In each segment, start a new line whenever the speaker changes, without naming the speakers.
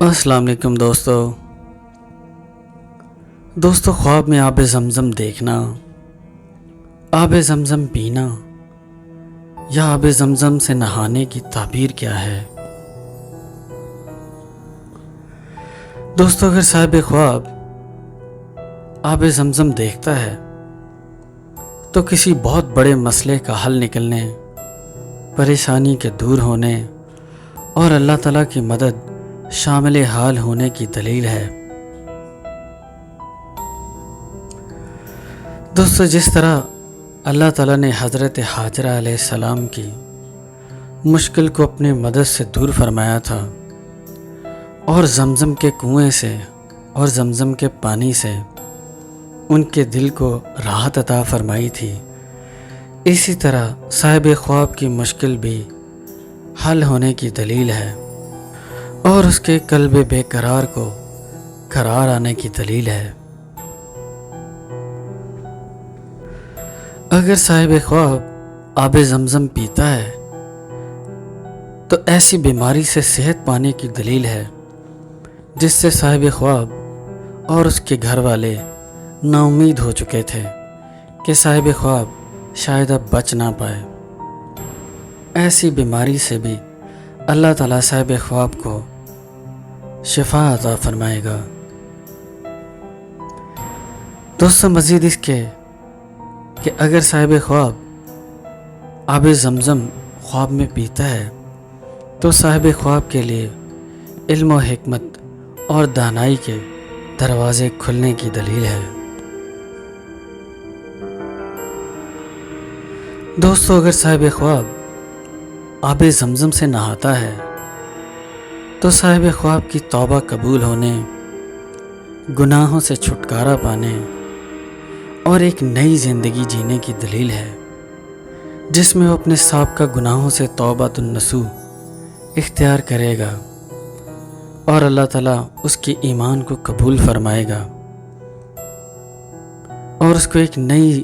السلام علیکم دوستو خواب میں آب زمزم دیکھنا، آب زمزم پینا یا آب زمزم سے نہانے کی تعبیر کیا ہے؟ دوستو اگر صاحب خواب آب زمزم دیکھتا ہے تو کسی بہت بڑے مسئلے کا حل نکلنے، پریشانی کے دور ہونے اور اللہ تعالیٰ کی مدد شامل حال ہونے کی دلیل ہے۔ دوستو جس طرح اللہ تعالیٰ نے حضرت حاجرہ علیہ السلام کی مشکل کو اپنے مدد سے دور فرمایا تھا اور زمزم کے کنویں سے اور زمزم کے پانی سے ان کے دل کو راحت عطا فرمائی تھی، اسی طرح صاحب خواب کی مشکل بھی حل ہونے کی دلیل ہے اور اس کے قلب بے قرار کو قرار آنے کی دلیل ہے۔ اگر صاحب خواب آب زمزم پیتا ہے تو ایسی بیماری سے صحت پانے کی دلیل ہے جس سے صاحب خواب اور اس کے گھر والے نا امید ہو چکے تھے کہ صاحب خواب شاید اب بچ نہ پائے۔ ایسی بیماری سے بھی اللہ تعالیٰ صاحب خواب کو شفا عطا فرمائے گا۔ دوستو مزید اس کے کہ اگر صاحب خواب آب زمزم خواب میں پیتا ہے تو صاحب خواب کے لیے علم و حکمت اور دانائی کے دروازے کھلنے کی دلیل ہے۔ دوستو اگر صاحب خواب آب زمزم سے نہاتا ہے تو صاحب خواب کی توبہ قبول ہونے، گناہوں سے چھٹکارا پانے اور ایک نئی زندگی جینے کی دلیل ہے، جس میں وہ اپنے سابقہ گناہوں سے توبۃ النصوح اختیار کرے گا اور اللہ تعالیٰ اس کے ایمان کو قبول فرمائے گا اور اس کو ایک نئی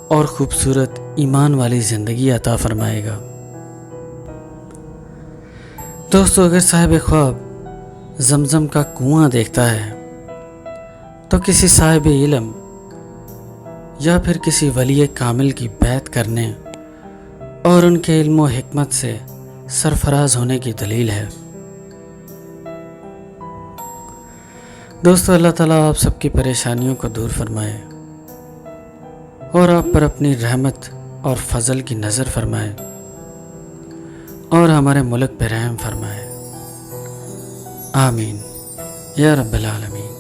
اور خوبصورت ایمان والی زندگی عطا فرمائے گا۔ دوستو اگر صاحب خواب زمزم کا کنواں دیکھتا ہے تو کسی صاحب علم یا پھر کسی ولی کامل کی بیعت کرنے اور ان کے علم و حکمت سے سرفراز ہونے کی دلیل ہے۔ دوستو اللہ تعالیٰ آپ سب کی پریشانیوں کو دور فرمائے اور آپ پر اپنی رحمت اور فضل کی نظر فرمائے اور ہمارے ملک پہ رحم فرمائے، آمین یا رب العالمین۔